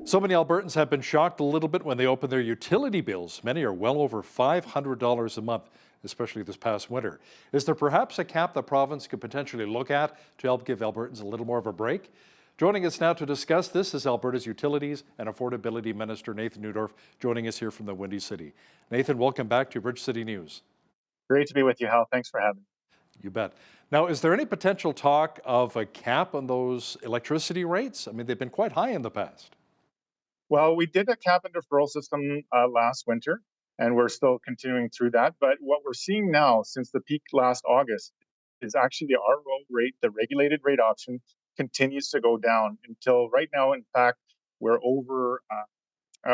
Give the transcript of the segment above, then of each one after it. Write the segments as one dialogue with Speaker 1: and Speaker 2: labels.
Speaker 1: So many Albertans have been shocked a little bit when they open their utility bills. Many are well over $500 a month, especially this past winter. Is there perhaps a cap the province could potentially look at to help give Albertans a little more of a break? Joining us now to discuss this is Alberta's Utilities and Affordability Minister Nathan Neudorf, joining us here from the Windy City. Nathan, welcome back to Bridge City News.
Speaker 2: Great to be with you, Hal. Thanks for having me.
Speaker 1: You bet. Now, is there any potential talk of a cap on those electricity rates? I mean, they've been quite high in the past.
Speaker 2: Well, we did a cap and deferral system last winter, and we're still continuing through that. But what we're seeing now, since the peak last August, is actually the RO rate, the regulated rate option, continues to go down until right now. In fact, we're over,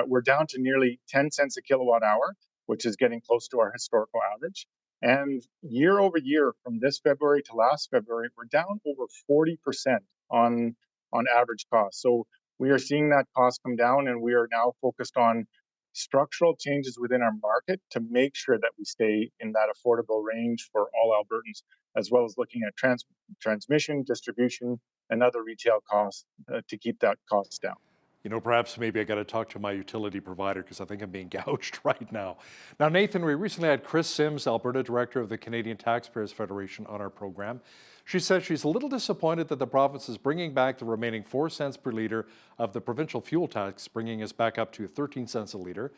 Speaker 2: we're down to nearly 10 cents a kilowatt hour, which is getting close to our historical average. And year over year, from this February to last February, we're down over 40% on average cost. So we are seeing that cost come down, and we are now focused on structural changes within our market to make sure that we stay in that affordable range for all Albertans, as well as looking at transmission, distribution, and other retail costs to keep that cost down.
Speaker 1: You know, perhaps maybe I got to talk to my utility provider because I think I'm being gouged right now. Now, Nathan, we recently had Chris Sims, Alberta Director of the Canadian Taxpayers Federation, on our program. She says she's a little disappointed that the province is bringing back the remaining 4 cents per litre of the provincial fuel tax, bringing us back up to 13 cents a litre.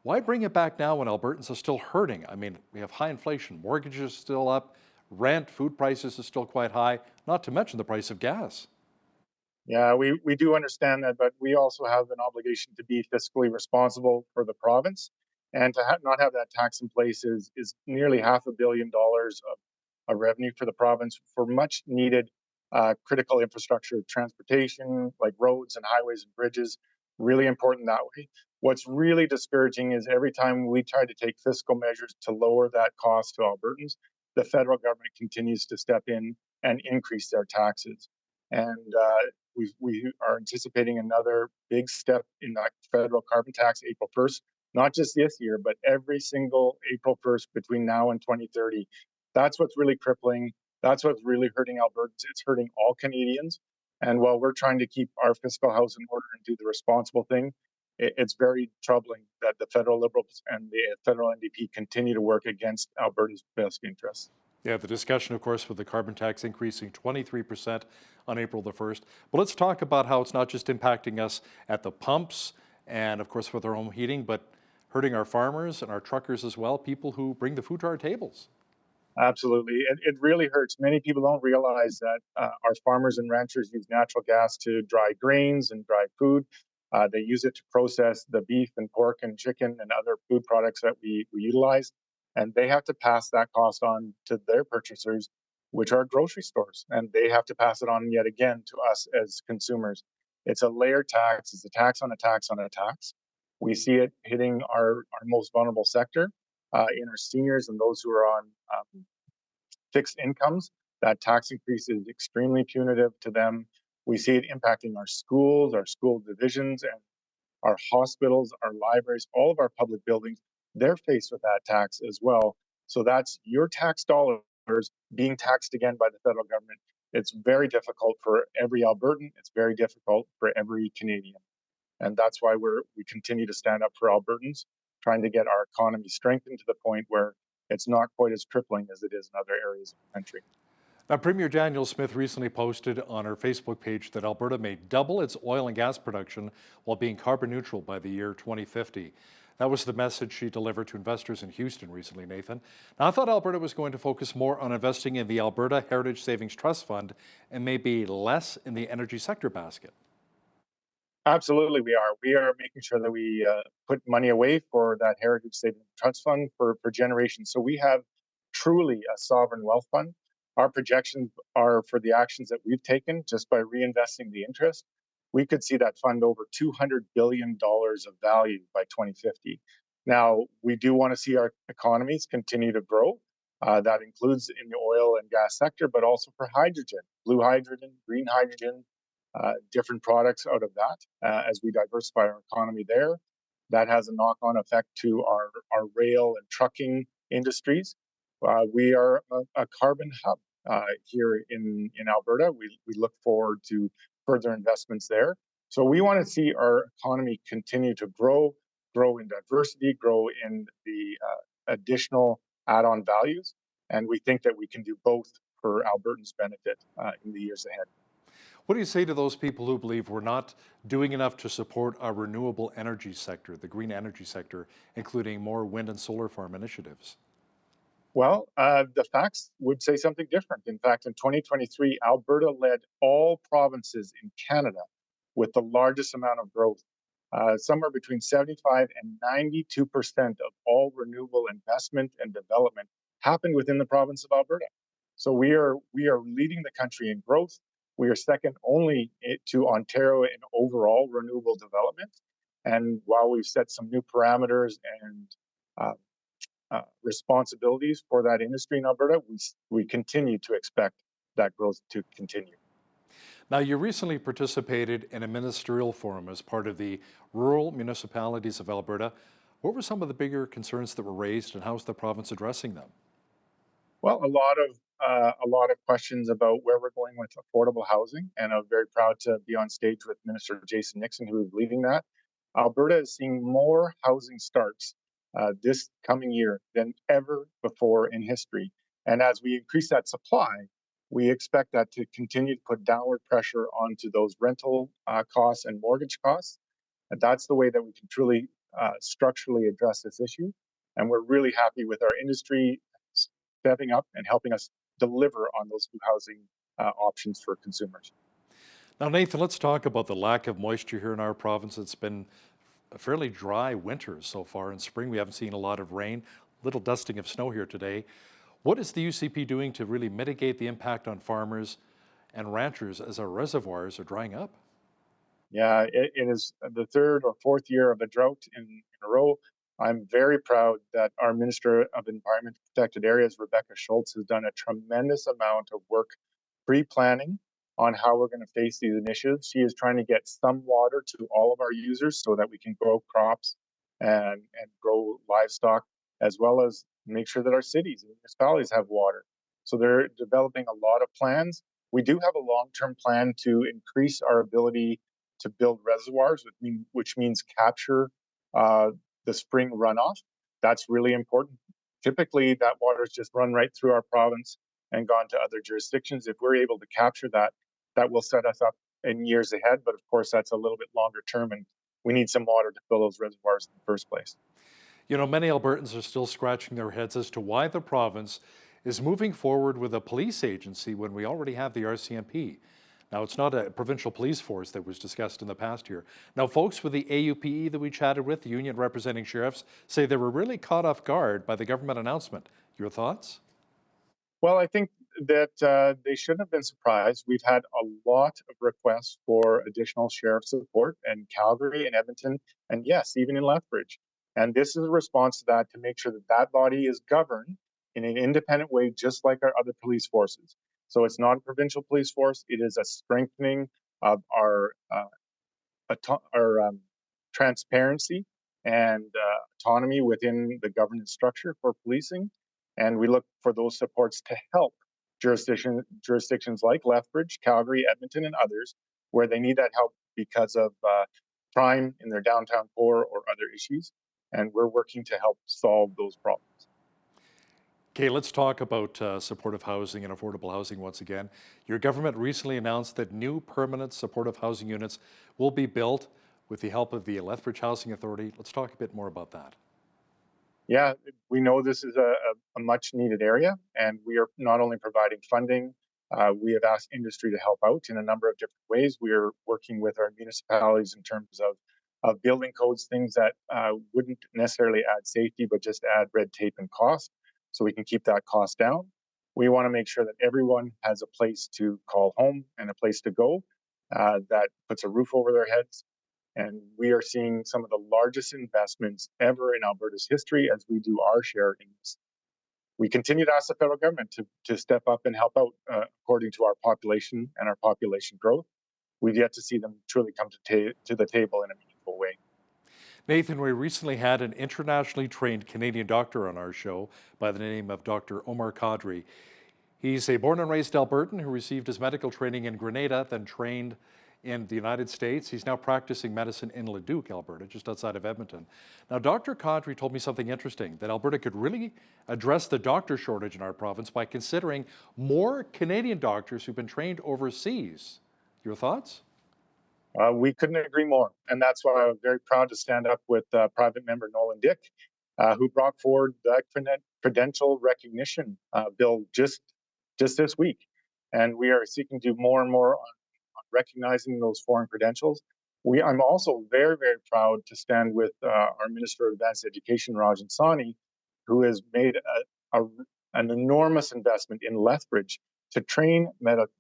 Speaker 1: Why bring it back now when Albertans are still hurting? I mean, we have high inflation, mortgages are still up, rent, food prices are still quite high, not to mention the price of gas.
Speaker 2: Yeah, we do understand that, but we also have an obligation to be fiscally responsible for the province, and to not have that tax in place is nearly $500 million of revenue for the province for much needed critical infrastructure, transportation like roads and highways and bridges. Really important that way. What's really discouraging is every time we try to take fiscal measures to lower that cost to Albertans, the federal government continues to step in and increase their taxes. And we are anticipating another big step in that federal carbon tax April 1st, not just this year, but every single April 1st between now and 2030. That's what's really crippling. That's what's really hurting Albertans. It's hurting all Canadians. And while we're trying to keep our fiscal house in order and do the responsible thing, it's very troubling that the federal Liberals and the federal NDP continue to work against Alberta's best interests.
Speaker 1: Yeah, the discussion, of course, with the carbon tax increasing 23% on April the 1st. But let's talk about how it's not just impacting us at the pumps and, of course, with our home heating, but hurting our farmers and our truckers as well, people who bring the food to our tables.
Speaker 2: Absolutely. It really hurts. Many people don't realize that our farmers and ranchers use natural gas to dry grains and dry food. They use it to process the beef and pork and chicken and other food products that we utilize. And they have to pass that cost on to their purchasers, which are grocery stores. And they have to pass it on yet again to us as consumers. It's a layered tax, it's a tax on a tax on a tax. We see it hitting our most vulnerable sector in our seniors and those who are on fixed incomes. That tax increase is extremely punitive to them. We see it impacting our schools, our school divisions, and our hospitals, our libraries, all of our public buildings. They're faced with that tax as well. So that's your tax dollars being taxed again by the federal government. It's very difficult for every Albertan. It's very difficult for every Canadian. And that's why we continue to stand up for Albertans, trying to get our economy strengthened to the point where it's not quite as crippling as it is in other areas of the country.
Speaker 1: Now, Premier Daniel Smith recently posted on her Facebook page that Alberta may double its oil and gas production while being carbon neutral by the year 2050. That was the message she delivered to investors in Houston recently, Nathan. Now, I thought Alberta was going to focus more on investing in the Alberta Heritage Savings Trust Fund and maybe less in the energy sector basket.
Speaker 2: Absolutely, we are. We are making sure that we put money away for that Heritage Savings Trust Fund for generations. So we have truly a sovereign wealth fund. Our projections are for the actions that we've taken just by reinvesting the interest. We could see that fund over $200 billion of value by 2050. Now, we do want to see our economies continue to grow. That includes in the oil and gas sector, but also for hydrogen, blue hydrogen, green hydrogen, different products out of that as we diversify our economy there. That has a knock on effect to our rail and trucking industries. We are a carbon hub here in Alberta. We look forward to further investments there. So we want to see our economy continue to grow in diversity, grow in the additional add-on values, and we think that we can do both for Albertans' benefit in the years ahead.
Speaker 1: What do you say to those people who believe we're not doing enough to support our renewable energy sector, the green energy sector, including more wind and solar farm initiatives?
Speaker 2: Well, the facts would say something different. In fact, in 2023, Alberta led all provinces in Canada with the largest amount of growth. Somewhere between 75 and 92% of all renewable investment and development happened within the province of Alberta. So we are leading the country in growth. We are second only to Ontario in overall renewable development. And while we've set some new parameters and uh, responsibilities for that industry in Alberta, we continue to expect that growth to continue.
Speaker 1: Now, you recently participated in a ministerial forum as part of the Rural Municipalities of Alberta. What were some of the bigger concerns that were raised, and how is the province addressing them?
Speaker 2: Well, a lot of questions about where we're going with affordable housing, and I'm very proud to be on stage with Minister Jason Nixon, who is leading that. Alberta is seeing more housing starts this coming year than ever before in history, and as we increase that supply, we expect that to continue to put downward pressure onto those rental costs and mortgage costs. And that's the way that we can truly structurally address this issue. And we're really happy with our industry stepping up and helping us deliver on those new housing options for consumers.
Speaker 1: Now, Nathan, let's talk about the lack of moisture here in our province. It's been a fairly dry winter so far. In spring, we haven't seen a lot of rain, little dusting of snow here today. What is the UCP doing to really mitigate the impact on farmers and ranchers as our reservoirs are drying up?
Speaker 2: Yeah, it is the third or fourth year of a drought in a row. I'm very proud that our Minister of Environment and Protected Areas, Rebecca Schultz, has done a tremendous amount of work pre-planning on how we're going to face these initiatives. She is trying to get some water to all of our users so that we can grow crops and grow livestock, as well as make sure that our cities and municipalities have water. So they're developing a lot of plans. We do have a long-term plan to increase our ability to build reservoirs, which means capture uh, the spring runoff. That's really important. Typically, that water is just run right through our province and gone to other jurisdictions. If we're able to capture that, that will set us up in years ahead. But of course, that's a little bit longer term, and we need some water to fill those reservoirs in the first place.
Speaker 1: You know, many Albertans are still scratching their heads as to why the province is moving forward with a police agency when we already have the RCMP. Now, it's not a provincial police force that was discussed in the past here. Now, folks with the AUPE that we chatted with, the union representing sheriffs, say they were really caught off guard by the government announcement. Your thoughts?
Speaker 2: Well, I think that they shouldn't have been surprised. We've had a lot of requests for additional sheriff support in Calgary and Edmonton, and yes, even in Lethbridge. And this is a response to that to make sure that that body is governed in an independent way, just like our other police forces. So it's not a provincial police force. It is a strengthening of our transparency and autonomy within the governance structure for policing. And we look for those supports to help jurisdictions like Lethbridge, Calgary, Edmonton, and others where they need that help because of crime in their downtown core or other issues. And we're working to help solve those problems.
Speaker 1: Okay, let's talk about supportive housing and affordable housing once again. Your government recently announced that new permanent supportive housing units will be built with the help of the Lethbridge Housing Authority. Let's talk a bit more about that.
Speaker 2: Yeah, we know this is a much needed area, and we are not only providing funding, we have asked industry to help out in a number of different ways. We are working with our municipalities in terms of building codes, things that wouldn't necessarily add safety, but just add red tape and cost, so we can keep that cost down. We want to make sure that everyone has a place to call home and a place to go that puts a roof over their heads, and we are seeing some of the largest investments ever in Alberta's history as we do our share in this. We continue to ask the federal government to step up and help out according to our population and our population growth. We've yet to see them truly come to the table in a meaningful way.
Speaker 1: Nathan, we recently had an internationally trained Canadian doctor on our show by the name of Dr. Omar Kadri. He's a born and raised Albertan who received his medical training in Grenada, then trained in the United States. He's now practicing medicine in Leduc, Alberta, just outside of Edmonton. Now, Dr. Kadri told me something interesting, that Alberta could really address the doctor shortage in our province by considering more Canadian doctors who've been trained overseas. Your thoughts?
Speaker 2: We couldn't agree more. And that's why I'm very proud to stand up with private member Nolan Dick, who brought forward the credential recognition bill just this week. And we are seeking to do more and more on recognizing those foreign credentials. I'm also very, very proud to stand with our Minister of Advanced Education, Rajan Sani, who has made an enormous investment in Lethbridge to train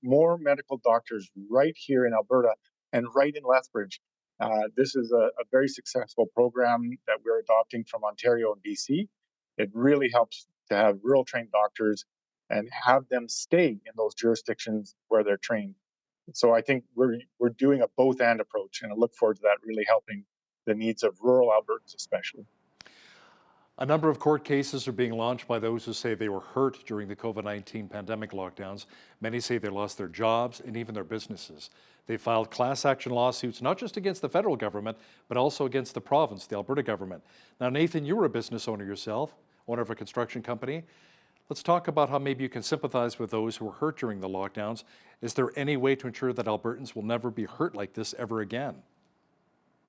Speaker 2: more medical doctors right here in Alberta and right in Lethbridge. This is a very successful program that we're adopting from Ontario and BC. It really helps to have rural trained doctors and have them stay in those jurisdictions where they're trained. So I think we're doing a both and approach, and I look forward to that really helping the needs of rural Albertans especially.
Speaker 1: A number of court cases are being launched by those who say they were hurt during the COVID-19 pandemic lockdowns. Many say they lost their jobs and even their businesses. They filed class action lawsuits, not just against the federal government, but also against the province, the Alberta government. Now, Nathan, you were a business owner yourself, owner of a construction company. Let's talk about how maybe you can sympathize with those who were hurt during the lockdowns. Is there any way to ensure that Albertans will never be hurt like this ever again?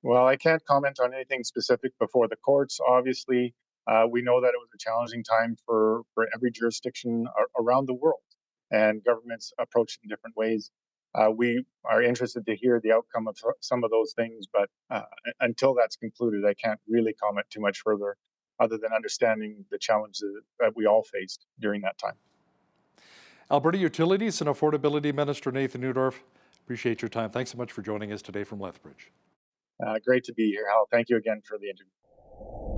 Speaker 2: Well, I can't comment on anything specific before the courts. Obviously, we know that it was a challenging time for every jurisdiction around the world, and governments approach it in different ways. We are interested to hear the outcome of some of those things, but until that's concluded, I can't really comment too much further, other than understanding the challenges that we all faced during that time.
Speaker 1: Alberta Utilities and Affordability Minister Nathan Neudorf, appreciate your time. Thanks so much for joining us today from Lethbridge.
Speaker 2: Great to be here, Hal. Thank you again for the interview.